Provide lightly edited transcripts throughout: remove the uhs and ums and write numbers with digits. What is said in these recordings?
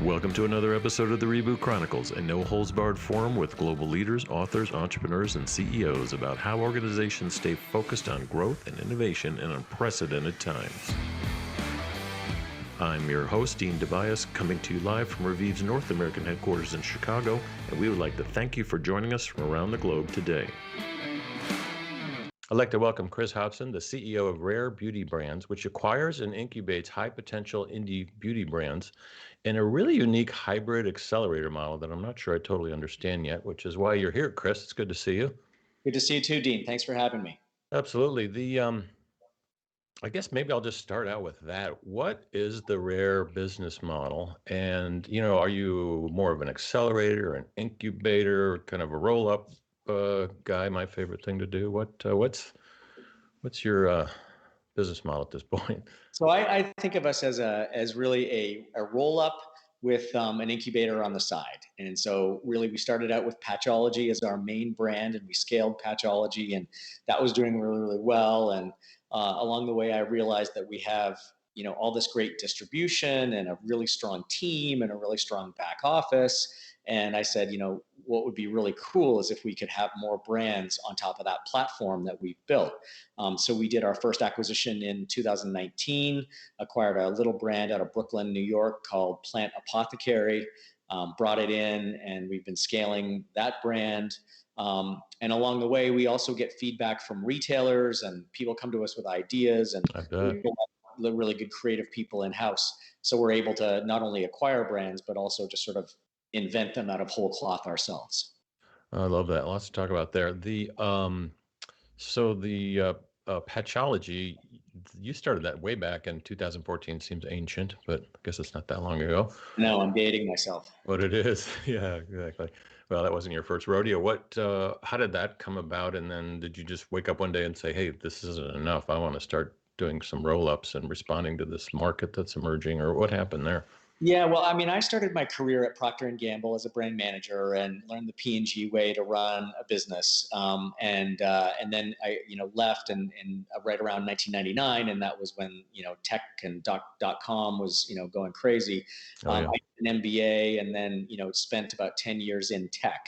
Welcome to another episode of the Reboot Chronicles, a no-holds-barred forum with global leaders, authors, entrepreneurs, and CEOs about how organizations stay focused on growth and innovation in unprecedented times. I'm your host, Dean DeBias, coming to you live from Reviv's North American headquarters in Chicago, and we would like to thank you for joining us from around the globe today. I'd like to welcome Chris Hobson, the CEO of Rare Beauty Brands, which acquires and incubates high-potential indie beauty brands in a really unique hybrid accelerator model that I'm not sure I totally understand yet, which is why you're here, Chris. It's good to see you. Good to see you too, Dean. Thanks for having me. Absolutely. I guess maybe I'll just start out with that. What is the Rare business model? And, are you more of an accelerator, an incubator, kind of a roll-up guy? My favorite thing to do. What's your business model at this point? So I think of us as really a roll up with an incubator on the side. And so really we started out with Patchology as our main brand, and we scaled Patchology, and that was doing really, really well. And along the way, I realized that we have all this great distribution and a really strong team and a really strong back office. And I said, what would be really cool is if we could have more brands on top of that platform that we've built. So we did our first acquisition in 2019, acquired a little brand out of Brooklyn, New York called Plant Apothecary, brought it in, and we've been scaling that brand. And along the way, we also get feedback from retailers, and people come to us with ideas, and we have really good creative people in-house. So we're able to not only acquire brands, but also just sort of invent them out of whole cloth ourselves. I love that. Lots to talk about there. So the Patchology, you started that way back in 2014. Seems ancient, but I guess it's not that long ago. No, I'm dating myself. What it is. Yeah, exactly. Well, that wasn't your first rodeo. How did that come about? And then did you just wake up one day and say, hey, this isn't enough. I want to start doing some roll-ups and responding to this market that's emerging, or what happened there? Yeah, well, I mean, I started my career at Procter and Gamble as a brand manager and learned the P&G way to run a business. And then I, left and right around 1999, and that was when tech and .com was going crazy. I did an MBA, and then spent about 10 years in tech.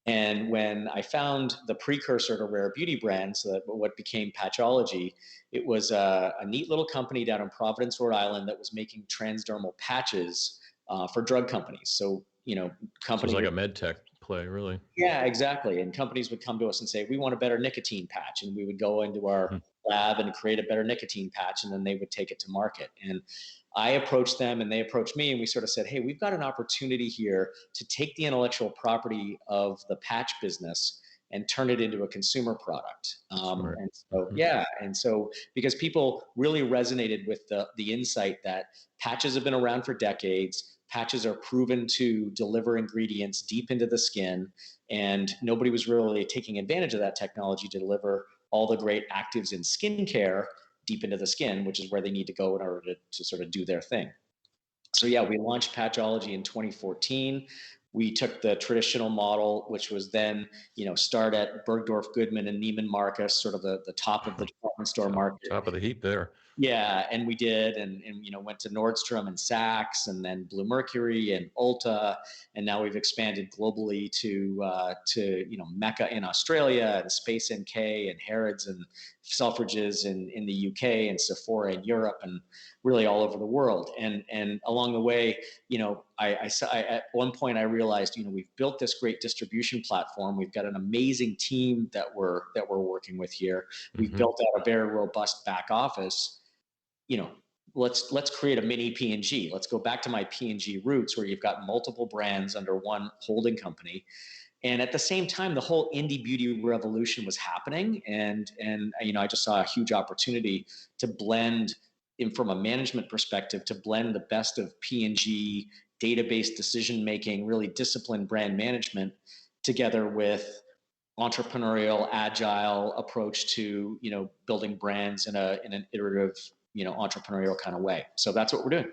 And when I found the precursor to Rare Beauty Brands, so what became Patchology, it was a neat little company down in Providence, Rhode Island, that was making transdermal patches for drug companies. So, companies. So it's like a med tech play, really. Yeah, exactly. And companies would come to us and say, we want a better nicotine patch. And we would go into our lab and create a better nicotine patch, and then they would take it to market. And I approached them and they approached me, and we sort of said, hey, we've got an opportunity here to take the intellectual property of the patch business and turn it into a consumer product. And so, and so because people really resonated with the insight that patches have been around for decades, patches are proven to deliver ingredients deep into the skin, and nobody was really taking advantage of that technology to deliver all the great actives in skincare deep into the skin, which is where they need to go in order to sort of do their thing. So yeah, we launched Patchology in 2014. We took the traditional model, which was then, start at Bergdorf Goodman and Neiman Marcus, sort of the top of the department store market. Top of the heap there. Yeah, and we did, and went to Nordstrom and Saks, and then Blue Mercury and Ulta, and now we've expanded globally to Mecca in Australia, and Space NK, and Harrods and Selfridges in the UK, and Sephora in Europe, and really all over the world. And along the way, I at one point I realized, we've built this great distribution platform. We've got an amazing team that we're working with here. We've built out a very robust back office. Let's create a mini P&G. Let's go back to my P&G roots, where you've got multiple brands under one holding company. And at the same time, the whole indie beauty revolution was happening. And I just saw a huge opportunity to blend, from a management perspective, to blend the best of P&G database decision-making, really disciplined brand management, together with entrepreneurial, agile approach to, building brands in an iterative, entrepreneurial kind of way. So that's what we're doing.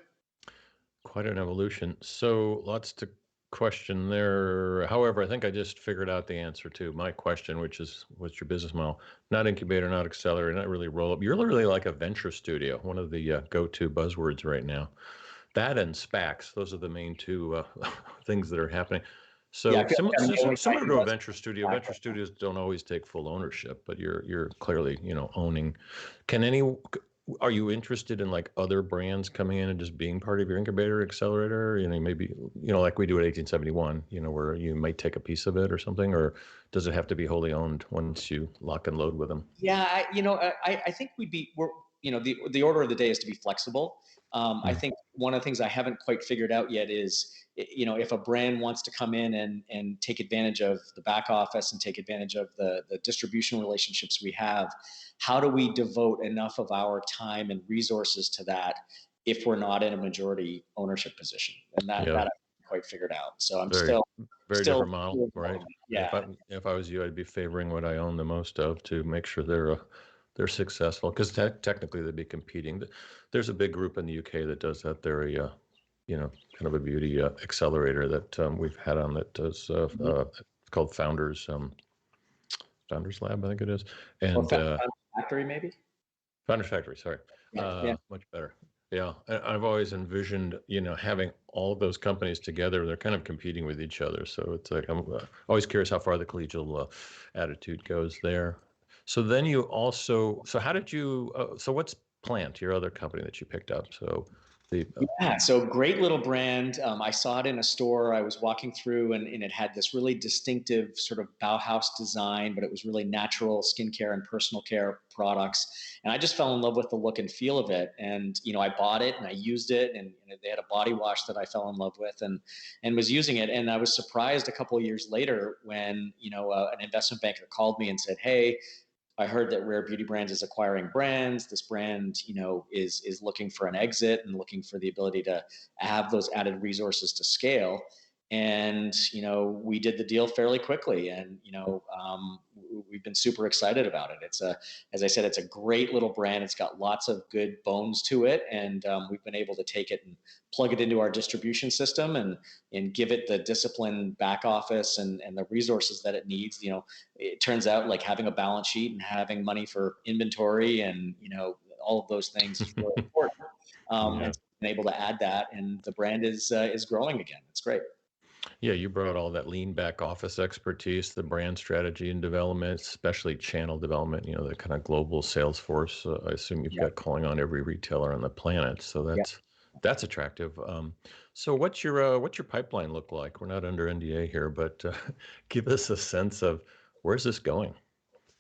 Quite an evolution. So lots to question there. However, I think I just figured out the answer to my question, which is, what's your business model? Not incubator, not accelerator, not really roll up. You're really like a venture studio, one of the go-to buzzwords right now. That and SPACs, those are the main two things that are happening. Yeah, I So feel like I'm the only guy similar who to a does venture studio, that. venture studios don't always take full ownership, but you're clearly, owning. Can any Are you interested in like other brands coming in and just being part of your incubator accelerator? Maybe, like we do at 1871, where you might take a piece of it or something, or does it have to be wholly owned once you lock and load with them? Yeah, I think the order of the day is to be flexible. I Mm. think one of the things I haven't quite figured out yet is, if a brand wants to come in and take advantage of the back office and take advantage of the distribution relationships we have, how do we devote enough of our time and resources to that if we're not in a majority ownership position? And that Yeah. I haven't quite figured out. So I'm Very, very still different model, right? yeah. If I was you, I'd be favoring what I own the most of to make sure they're successful, because technically they'd be competing. There's a big group in the UK that does that. They're a kind of a beauty accelerator that we've had on that does Mhm. called Founders Lab, I think it is, Or and factory maybe. Founders Factory. Sorry, Yeah, yeah. much better. Yeah, I've always envisioned, having all of those companies together. They're kind of competing with each other. So it's like I'm always curious how far the collegial attitude goes there. So then so how did you? So what's Plant, your other company that you picked up? So the Yeah, so great little brand. I saw it in a store. I was walking through, and it had this really distinctive sort of Bauhaus design, but it was really natural skincare and personal care products. And I just fell in love with the look and feel of it. And I bought it and I used it, and they had a body wash that I fell in love with, and was using it. And I was surprised a couple of years later when an investment banker called me and said, "Hey, I heard that Rare Beauty Brands is acquiring brands. This brand, is looking for an exit and looking for the ability to have those added resources to scale." And we did the deal fairly quickly, and we've been super excited about it. As I said, it's a great little brand. It's got lots of good bones to it, and we've been able to take it and plug it into our distribution system and give it the discipline back office and the resources that it needs. It turns out like having a balance sheet and having money for inventory and all of those things is really important. yeah. And been able to add that, and the brand is growing again. It's great. Yeah, you brought all that lean back office expertise, the brand strategy and development, especially channel development, the kind of global sales force. I assume you've Yeah, got calling on every retailer on the planet. So yeah. that's attractive. So what's your pipeline look like? We're not under NDA here, but give us a sense of where's this going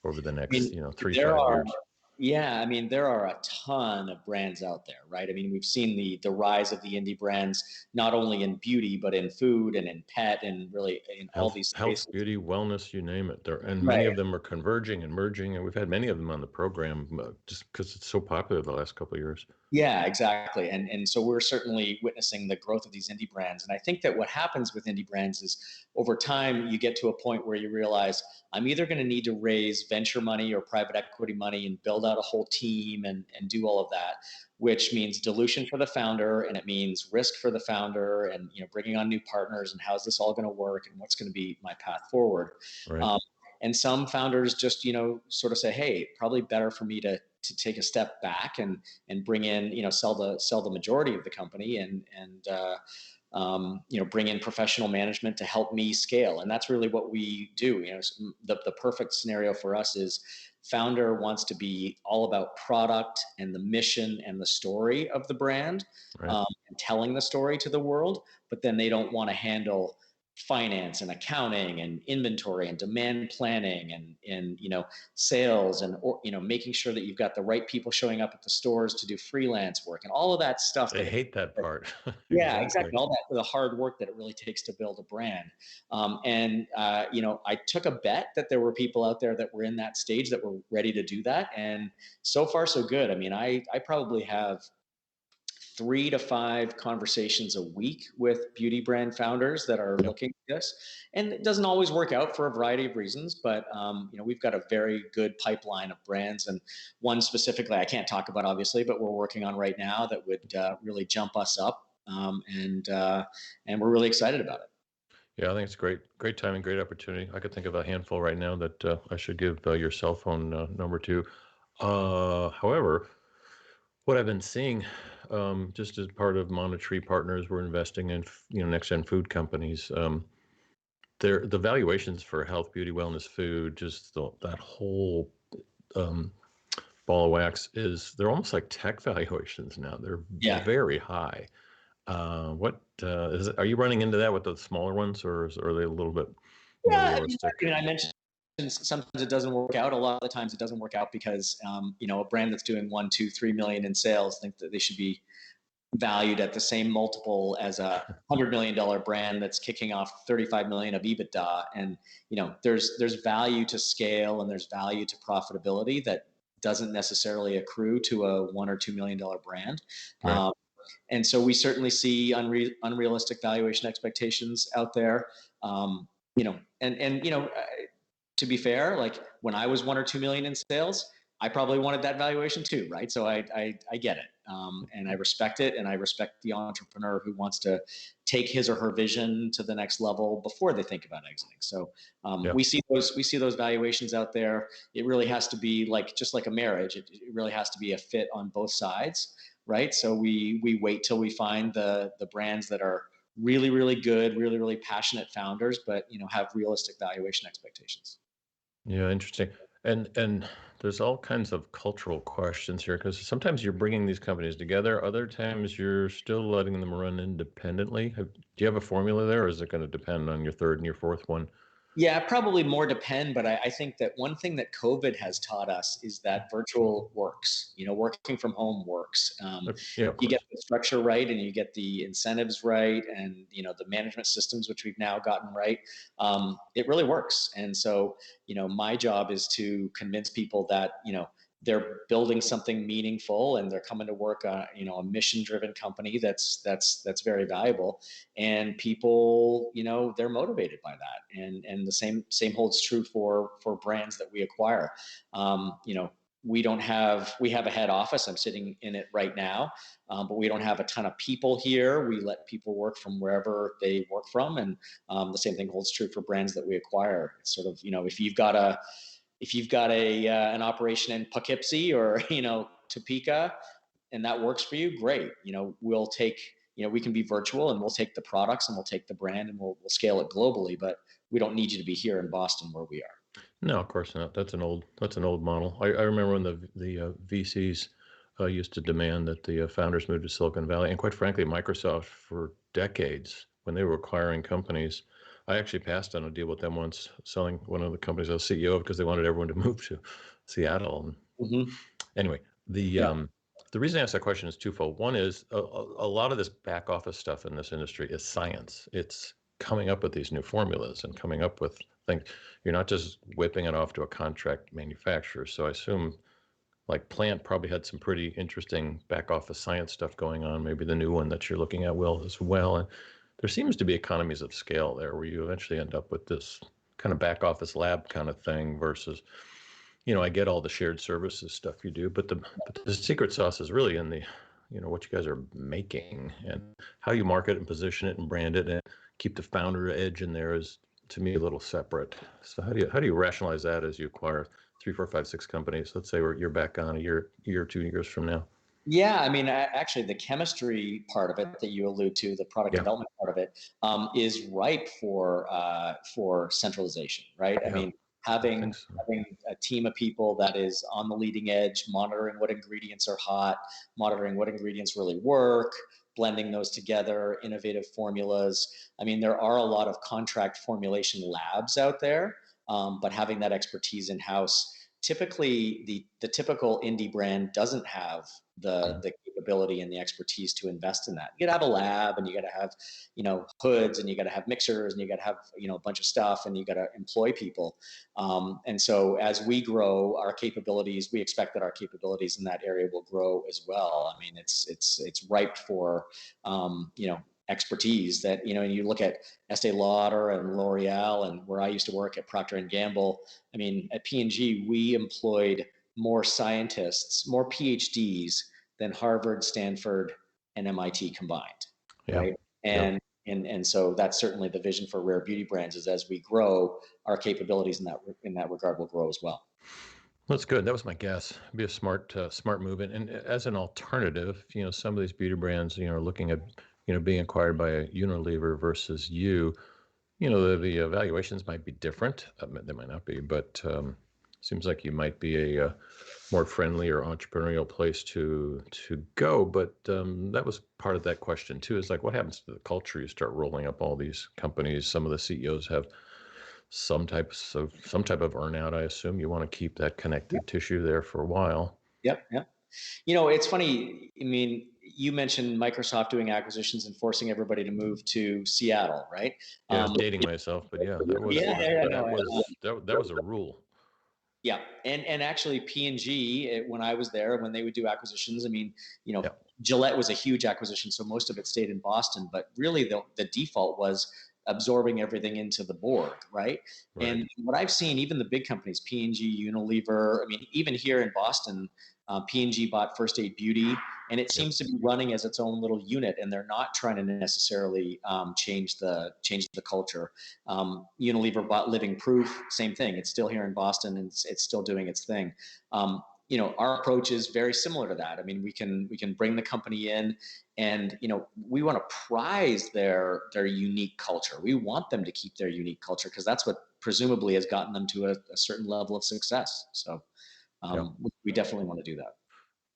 over the I next, mean, three, there five are years. Yeah, I mean, there are a ton of brands out there, right? I mean, we've seen the rise of the indie brands not only in beauty but in food and in pet and really in all these Health, spaces. beauty, wellness, you name it. And many Right. of them are converging and merging, and we've had many of them on the program just because it's so popular the last couple of years. Yeah, exactly. And so we're certainly witnessing the growth of these indie brands. And I think that what happens with indie brands is over time you get to a point where you realize I'm either going to need to raise venture money or private equity money and build out a whole team and do all of that, which means dilution for the founder and it means risk for the founder and bringing on new partners and how's this all going to work and what's going to be my path forward. Right. Um, and some founders just sort of say, hey, probably better for me to take a step back and bring in, sell the majority of the company and bring in professional management to help me scale. And that's really what we do. The perfect scenario for us is founder wants to be all about product and the mission and the story of the brand, Right. and telling the story to the world, but then they don't want to handle finance and accounting and inventory and demand planning and sales and making sure that you've got the right people showing up at the stores to do freelance work and all of that stuff I that hate that part. yeah, Exactly. exactly. All that the hard work that it really takes to build a brand. And I took a bet that there were people out there that were in that stage that were ready to do that. And so far, so good. I mean, I probably have 3 to 5 conversations a week with beauty brand founders that are Yep. looking at this. And it doesn't always work out for a variety of reasons, but we've got a very good pipeline of brands, and one specifically I can't talk about obviously, but we're working on right now that would really jump us up, and we're really excited about it. Yeah, I think it's great timing, great opportunity. I could think of a handful right now that I should give your cell phone number to. However, what I've been seeing just as part of Monetary Partners, we're investing in NextGen food companies. The valuations for health, beauty, wellness, food, just that whole um, ball of wax they're almost like tech valuations now. They're Yeah. very high. Are you running into that with the smaller ones, or are they a little bit more Yeah, realistic? I mentioned sometimes it doesn't work out. A lot of the times it doesn't work out because a brand that's doing 1, 2, 3 million in sales think that they should be valued at the same multiple as a $100 million brand that's kicking off 35 million of EBITDA. And there's value to scale and there's value to profitability that doesn't necessarily accrue to a $1 or $2 million brand. Right. And so we certainly see unrealistic valuation expectations out there. To be fair, like when I was 1 or 2 million in sales, I probably wanted that valuation too, right? So I get it, and I respect it, and I respect the entrepreneur who wants to take his or her vision to the next level before they think about exiting. So Yeah. we see those valuations out there. It really has to be just like a marriage. It really has to be a fit on both sides, right? So we wait till we find the brands that are really, really good, really, really passionate founders, but have realistic valuation expectations. Yeah, interesting. And there's all kinds of cultural questions here because sometimes you're bringing these companies together, other times you're still letting them run independently. Do you have a formula there, or is it going to depend on your third and your fourth one? Yeah, probably more depend, but I think that one thing that COVID has taught us is that virtual works. Working from home works. Yeah, of You get course. the structure right, and you get the incentives right, and the management systems which we've now gotten right. It really works, and so my job is to convince people that they're building something meaningful and they're coming to work on a mission driven company that's very valuable, and people they're motivated by that, and the same holds true for brands that we acquire. We have a head office. I'm sitting in it right now, but we don't have a ton of people here. We let people work from wherever they work from, and the same thing holds true for brands that we acquire. It's sort of if you've got an operation in Poughkeepsie or Topeka, and that works for you, great. We'll take we can be virtual, and we'll take the products and we'll take the brand, and we'll scale it globally. But we don't need you to be here in Boston where we are. No, of course not. That's an old model. I remember when the VCs used to demand that the founders move to Silicon Valley, and quite frankly, Microsoft for decades when they were acquiring companies. I actually passed on a deal with them once, selling one of the companies I was CEO of because they wanted everyone to move to Seattle. Mm-hmm. Anyway, Yeah. the reason I asked that question is twofold. One is a lot of this back office stuff in this industry is science. It's coming up with these new formulas and coming up with things. You're not just whipping it off to a contract manufacturer. So I assume like Plant probably had some pretty interesting back office science stuff going on. Maybe the new one that you're looking at will as well. And there seems to be economies of scale there where you eventually end up with this kind of back office lab kind of thing versus I get all the shared services stuff you do, but the secret sauce is really in the, what you guys are making and how you market and position it and brand it and keep the founder edge in there is to me a little separate. So how do you rationalize that as you acquire 3, 4, 5, 6 companies? Let's say you're back on a year or 2 years from now. Yeah, I mean, actually, the chemistry part of it that you allude to, the product Yeah, development part of it, is ripe for centralization, right? I yeah, mean, I think having so. having a team of people that is on the leading edge, monitoring what ingredients are hot, monitoring what ingredients really work, blending those together, innovative formulas. I mean, there are a lot of contract formulation labs out there, but having that expertise in house. Typically, the typical indie brand doesn't have Mhm. the capability and the expertise to invest in that. You got to have a lab, and you got to have hoods, and you got to have mixers, and you got to have a bunch of stuff, and you got to employ people. And so as we grow our capabilities, we expect that our capabilities in that area will grow as well. I mean, it's ripe for expertise that and you look at Estee Lauder and L'Oreal, and where I used to work at Procter and Gamble. I mean, at P&G, we employed more scientists, more PhDs than Harvard, Stanford, and MIT combined, Yeah, right? yeah. And so that's certainly the vision for Rare Beauty Brands, is as we grow, our capabilities in that regard will grow as well. That's good. That was my guess. It'd be a smart move. And as an alternative, some of these beauty brands, are looking at, being acquired by a Unilever versus you. The evaluations might be different. They might not be, but seems like you might be a more friendly or entrepreneurial place to go. But that was part of that question too. Is like, what happens to the culture? You start rolling up all these companies. Some of the CEOs have some type of earnout. I assume you want to keep that connective tissue there for a while. Yep. Yep. It's funny. I mean, you mentioned Microsoft doing acquisitions and forcing everybody to move to Seattle, right? Yeah, Um, dating myself, but yeah, that was yeah, yeah, that no, was that was a rule. yeah, and actually P&G, when I was there, when they would do acquisitions, I mean, Yeah, Gillette was a huge acquisition, so most of it stayed in Boston. But really, the default was absorbing everything into the board, right? right. And what I've seen, even the big companies, P&G, Unilever, I mean, even here in Boston, P&G bought First Aid Beauty, and it Yep. seems to be running as its own little unit, and they're not trying to necessarily change the culture. Unilever bought Living Proof, same thing. It's still here in Boston, and it's still doing its thing. Our approach is very similar to that. I mean, we can bring the company in, and we want to prize their unique culture. We want them to keep their unique culture because that's what presumably has gotten them to a certain level of success. So Yeah. we definitely want to do that.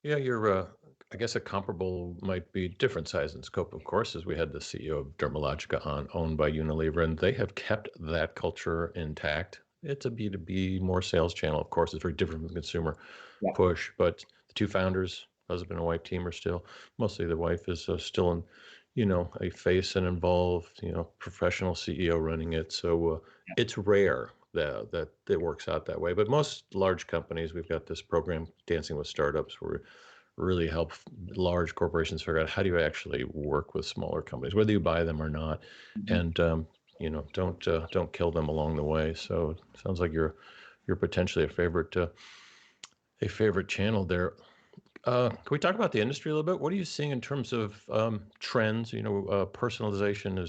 Yeah, I guess a comparable might be different size and scope, of course, as we had the CEO of Dermalogica owned by Unilever, and they have kept that culture intact. It's a B2B, more sales channel, of course. It's very different from the consumer Yeah. push, but the two founders, husband and wife team, are still, mostly the wife is still a face and involved, professional CEO running it. So it's rare that it works out that way. But most large companies, we've got this program, Dancing with Startups, where really help large corporations figure out how do you actually work with smaller companies, whether you buy them or not, Mhm. and don't kill them along the way. So it sounds like you're potentially a favorite channel there. Can we talk about the industry a little bit? What are you seeing in terms of trends? Personalization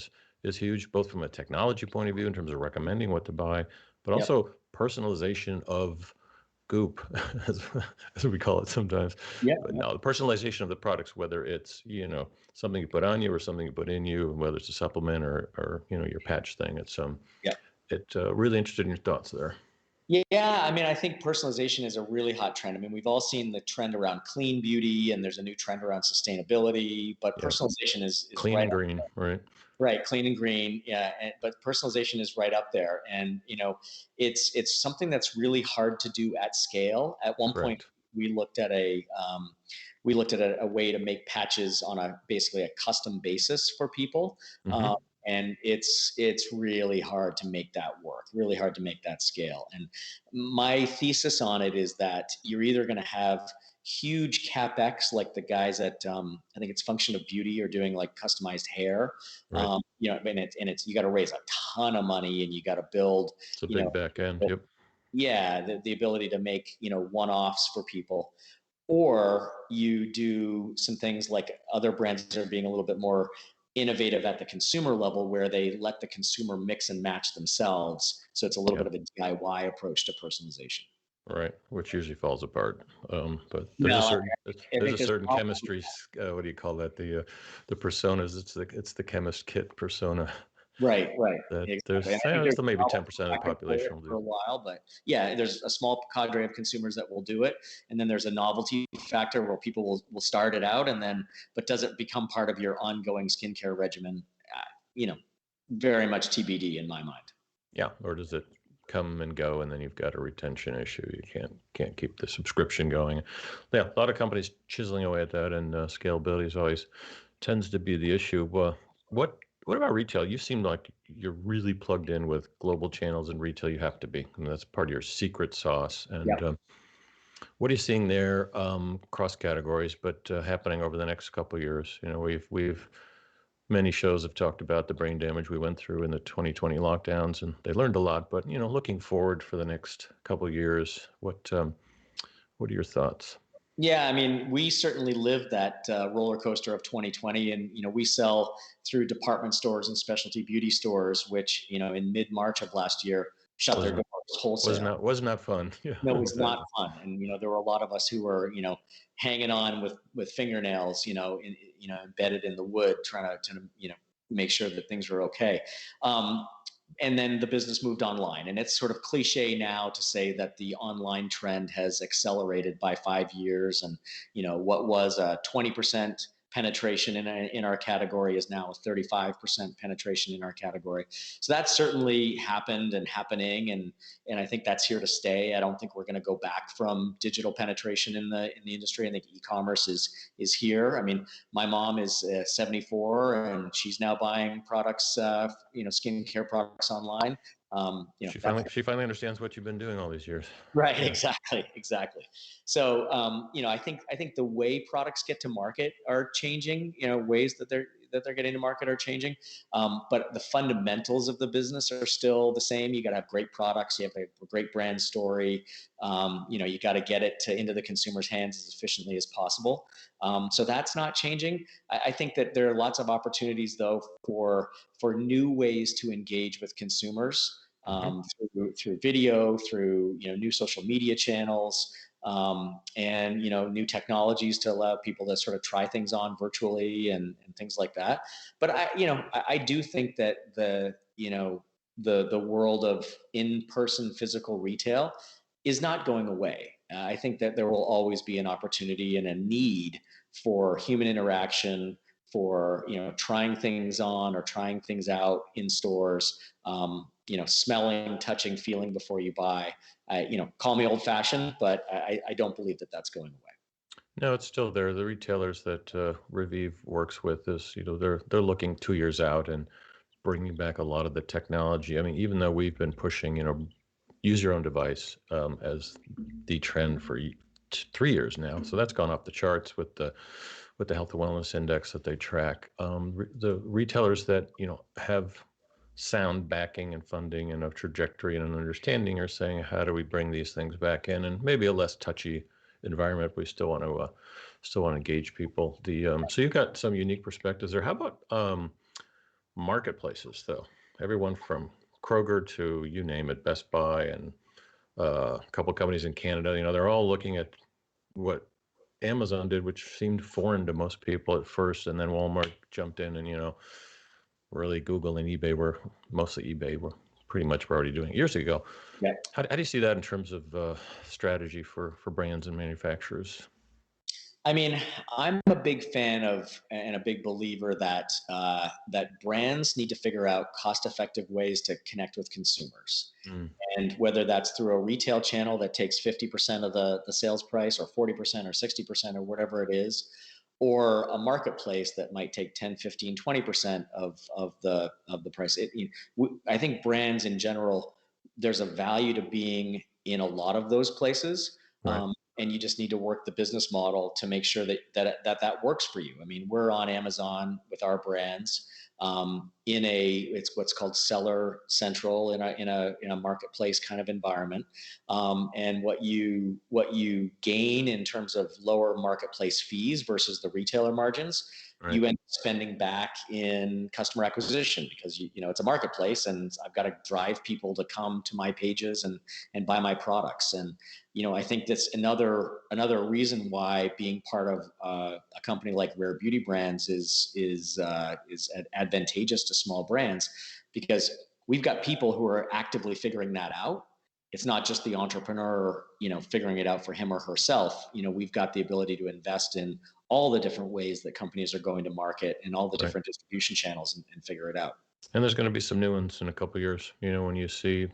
is huge, both from a technology point of view in terms of recommending what to buy, but Yep. also personalization of goop, as, as we call it sometimes. Yep. But Yep. no, the personalization of the products, whether it's something you put on you or something you put in you, and whether it's a supplement or your patch thing. Yep. Really interested in your thoughts there. Yeah, I mean, I think personalization is a really hot trend. I mean, we've all seen the trend around clean beauty, and there's a new trend around sustainability. But Yeah, personalization is clean right and green, right? right, clean and green. Yeah, but personalization is right up there, and it's something that's really hard to do at scale. At one point, Correct. we looked at a way to make patches on a basically a custom basis for people, Mm-hmm. um, and it's really hard to make that work. Really hard to make that scale. And my thesis on it is that you're either going to have huge capex like the guys at I think it's Function of Beauty are doing like customized hair, Right. and it's you got to raise a ton of money and you got to build, It's a you big know, back end. Yep. yeah, the ability to make one-offs for people, or you do some things like other brands are being a little bit more innovative at the consumer level where they let the consumer mix and match themselves. So it's a little bit Yeah. of a DIY approach to personalization. Right. Which usually falls apart. But there's a No, certain I there's think a there's certain chemistry. What do you call that? The personas. It's the chemist kit persona right, that exactly. And there's I think still there's maybe probably 10% of the market for population it will for do. a while, but yeah, there's a small cadre of consumers that will do it, and then there's a novelty factor where people will start it out, and then but does it become part of your ongoing skincare regimen? Uh, you know, very much TBD in my mind. Yeah. Or does it come and go, and then you've got a retention issue? You can't keep the subscription going. Yeah. A lot of companies chiseling away at that, and scalability is always tends to be the issue. What about retail? You seem like you're really plugged in with global channels and retail. You have to be, and that's part of your secret sauce. Yeah. And what are you seeing there, cross categories, but happening over the next couple of years? We've many shows have talked about the brain damage we went through in the 2020 lockdowns, and they learned a lot. But looking forward for the next couple of years, what are your thoughts? Yeah, I mean, we certainly lived that roller coaster of 2020, and we sell through department stores and specialty beauty stores, which in mid March of last year shut their Wasn't doors wholesale. was not fun. Yeah, No, it was not exactly. fun. And, there were a lot of us who were, hanging on with fingernails, embedded in the wood, trying to, make sure that things were okay. Um, and then the business moved online, and it's sort of cliche now to say that the online trend has accelerated by 5 years. And, what was a 20% penetration in our category is now a 35% penetration in our category. So that's certainly happened and happening. And I think that's here to stay. I don't think we're going to go back from digital penetration in the industry. I think e-commerce is here. I mean, my mom is 74, and she's now buying products, skincare products online. That's She finally understands what you've been doing all these years. right. Yeah. Exactly. So, I think the way products get to market are changing. Ways that they're getting to market are changing. But the fundamentals of the business are still the same. You got to have great products. You have a great brand story. You got to get it into the consumer's hands as efficiently as possible. So that's not changing. I think that there are lots of opportunities, though, for new ways to engage with consumers, Hmm. through video, through new social media channels, and new technologies to allow people to sort of try things on virtually, and things like that. But I do think that the world of in-person physical retail is not going away. I think that there will always be an opportunity and a need for human interaction, for trying things on or trying things out in stores, smelling, touching, feeling before you buy. Call me old fashioned, but I don't believe that that's going away. No, it's still there. The retailers that Revive works with is, they're looking 2 years out and bringing back a lot of the technology. I mean, even though we've been pushing, use your own device as the trend for 3 years now, so that's gone off the charts with the health and wellness index that they track. The retailers that have sound backing and funding and a trajectory and an understanding are saying, how do we bring these things back in, and maybe a less touchy environment, but we still want to engage people. So you've got some unique perspectives there. How about marketplaces, though? Everyone from Kroger to, you name it, Best Buy, and a couple companies in Canada, they're all looking at what Amazon did, which seemed foreign to most people at first, and then Walmart jumped in, and really Google and eBay were mostly eBay were pretty much were already doing it years ago. Yeah. How do you see that in terms of strategy for brands and manufacturers? I mean, I'm a big fan of and a big believer that brands need to figure out cost-effective ways to connect with consumers. Mm, And whether that's through a retail channel that takes 50% of the sales price, or 40% or 60% or whatever it is, or a marketplace that might take 10, 15, 20% of the price. I think brands in general, there's a value to being in a lot of those places. right. And you just need to work the business model to make sure that works for you. I mean, we're on Amazon with our brands, it's what's called seller central, in a marketplace kind of environment. And what you gain in terms of lower marketplace fees versus the retailer margins, Right. you end up spending back in customer acquisition, because it's a marketplace, and I've got to drive people to come to my pages and buy my products. And I think that's another reason why being part of a company like Rare Beauty Brands is advantageous to small brands, because we've got people who are actively figuring that out. It's not just the entrepreneur, figuring it out for him or herself. We've got the ability to invest in all the different ways that companies are going to market, and all the Right. different distribution channels, and figure it out. And there's going to be some new ones in a couple of years. When you see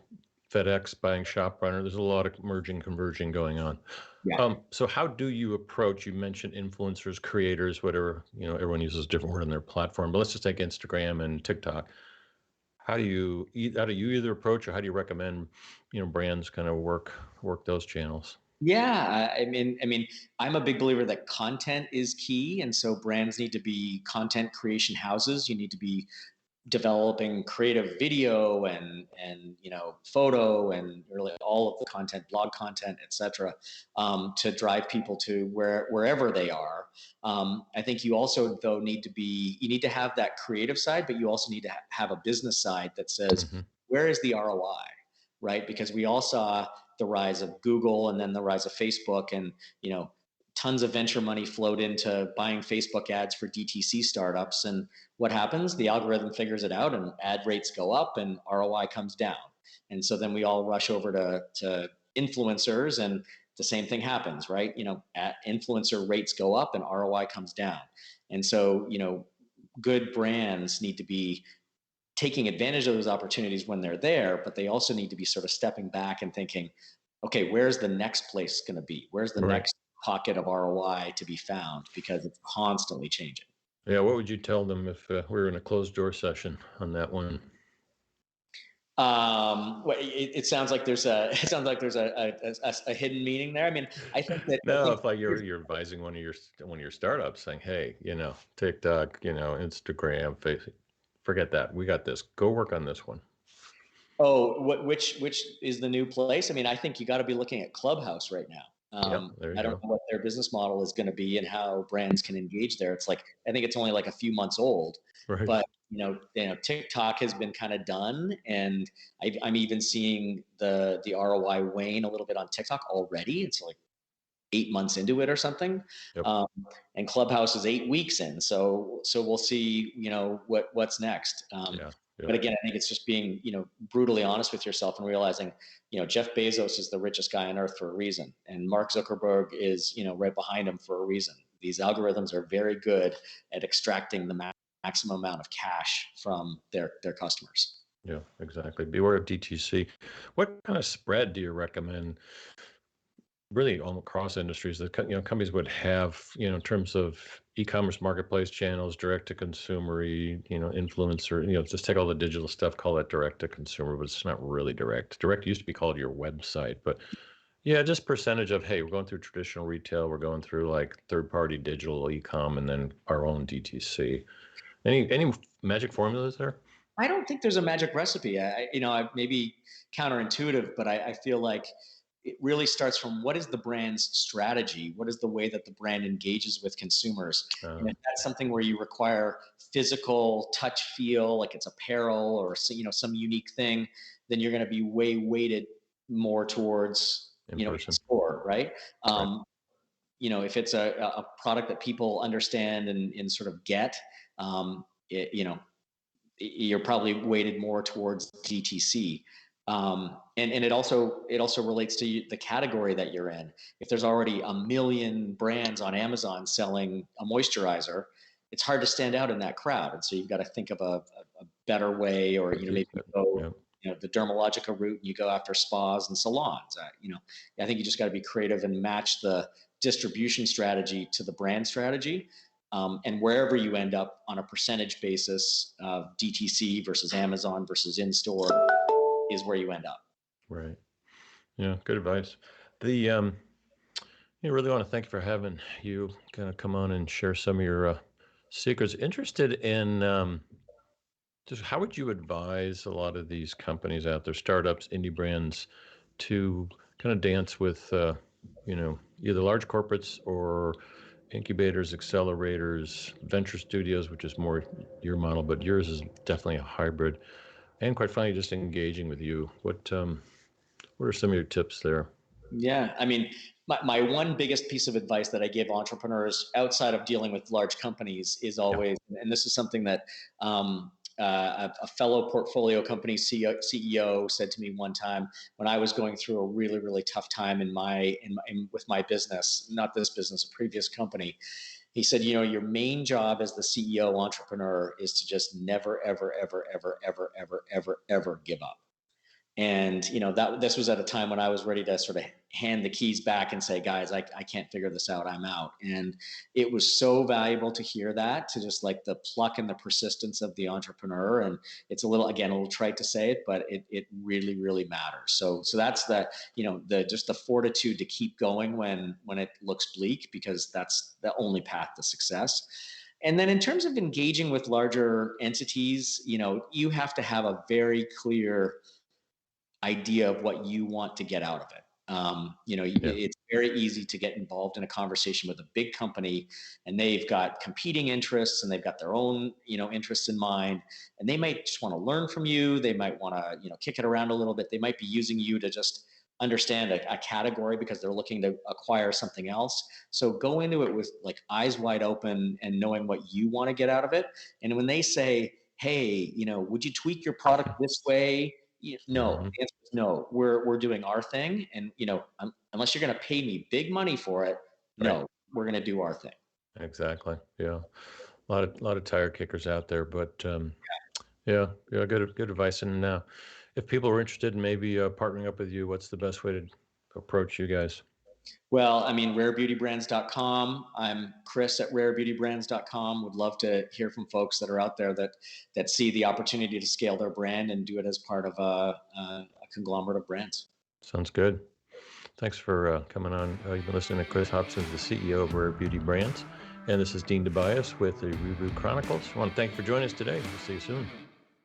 FedEx buying ShopRunner, there's a lot of merging, converging going on. Yeah. So how do you approach, you mentioned influencers, creators, whatever, everyone uses a different word on their platform, but let's just take Instagram and TikTok. How do you either approach, or how do you recommend, brands kind of work those channels? Yeah, I mean, I'm a big believer that content is key, and so brands need to be content creation houses. You need to be developing creative video, and photo, and really all of the content, blog content, etc., to drive people to wherever they are. I think you also, though, need to have that creative side, but you also need to have a business side that says, Hmm. where is the ROI? right? Because we all saw the rise of Google and then the rise of Facebook, and tons of venture money flowed into buying Facebook ads for DTC startups. And what happens? The algorithm figures it out, and ad rates go up, and ROI comes down. And so then we all rush over to influencers, and the same thing happens, right? Influencer rates go up and ROI comes down. And so, good brands need to be taking advantage of those opportunities when they're there, but they also need to be sort of stepping back and thinking, okay, where's the next place going to be? Where's the Right. next pocket of ROI to be found? Because it's constantly changing. Yeah. What would you tell them if we were in a closed door session on that one? Well, it sounds like there's a hidden meaning there. I mean, I think that No, if like you're advising one of your startups, saying, hey, TikTok, Instagram, Facebook, forget that. We got this. Go work on this one. Oh, which is the new place? I mean, I think you got to be looking at Clubhouse right now. Yep. There you I don't go. know what their business model is going to be and how brands can engage there. It's like, I think it's only like a few months old, Right. but TikTok has been kind of done, and I'm even seeing the ROI wane a little bit on TikTok already. It's like 8 months into it or something. Yep. And Clubhouse is 8 weeks in. So we'll see, what's next. Yeah. But again, I think it's just being, brutally honest with yourself and realizing, Jeff Bezos is the richest guy on earth for a reason. And Mark Zuckerberg is, right behind him for a reason. These algorithms are very good at extracting the maximum amount of cash from their customers. Yeah, exactly. Beware of DTC. What kind of spread do you recommend? Really, all across industries, that companies would have, in terms of e-commerce marketplace channels, direct to consumer, influencer, just take all the digital stuff, call that direct to consumer, but it's not really direct. Direct used to be called your website, but yeah, just percentage of, hey, we're going through traditional retail, we're going through like third-party digital e-com, and then our own DTC. Any magic formulas there? I don't think there's a magic recipe. I maybe counterintuitive, but I feel like it really starts from what is the brand's strategy? What is the way that the brand engages with consumers? And if that's something where you require physical touch feel, like it's apparel or some unique thing, then you're going to be way weighted more towards in store, right? If it's a product that people understand and sort of get, you're probably weighted more towards DTC. And it also relates to the category that you're in. If there's already a million brands on Amazon selling a moisturizer, it's hard to stand out in that crowd. And so you've got to think of a better way, or maybe you go the Dermalogica route and you go after spas and salons. I think you just got to be creative and match the distribution strategy to the brand strategy. And wherever you end up on a percentage basis of DTC versus Amazon versus in-store is where you end up. Right. Yeah, good advice. I really want to thank you for having you kind of come on and share some of your secrets. Interested in just how would you advise a lot of these companies out there, startups, indie brands, to kind of dance with, either large corporates or incubators, accelerators, venture studios, which is more your model, but yours is definitely a hybrid. And quite frankly, just engaging with you. What are some of your tips there? Yeah, I mean, my one biggest piece of advice that I give entrepreneurs outside of dealing with large companies is always, and this is something that a fellow portfolio company CEO said to me one time when I was going through a really, really tough time with my business, not this business, a previous company. He said, your main job as the CEO entrepreneur is to just never, ever, ever, ever, ever, ever, ever, ever give up. And that this was at a time when I was ready to sort of hand the keys back and say, guys, I can't figure this out, I'm out. And it was so valuable to hear that, to just like the pluck and the persistence of the entrepreneur. And it's a little trite to say it, but it really, really matters. So that's just the fortitude to keep going when it looks bleak, because that's the only path to success. And then in terms of engaging with larger entities, you have to have a very clear idea of what you want to get out of it. Yeah. It's very easy to get involved in a conversation with a big company, and they've got competing interests and they've got their own, interests in mind, and they might just want to learn from you. They might want to, kick it around a little bit. They might be using you to just understand a category because they're looking to acquire something else. So go into it with like eyes wide open and knowing what you want to get out of it. And when they say, hey, would you tweak your product this way? No, Hmm. the answer is no. We're doing our thing, and unless you're going to pay me big money for it, Right. no, we're going to do our thing. Exactly. Yeah. A lot of tire kickers out there, but yeah, yeah, good advice. And if people are interested in maybe partnering up with you, what's the best way to approach you guys? Well, I mean, rarebeautybrands.com. I'm Chris at rarebeautybrands.com. Would love to hear from folks that are out there that see the opportunity to scale their brand and do it as part of a conglomerate of brands. Sounds good. Thanks for coming on. You've been listening to Chris Hobson, the CEO of Rare Beauty Brands. And this is Dean Tobias with the Reboot Chronicles. I want to thank you for joining us today. We'll see you soon.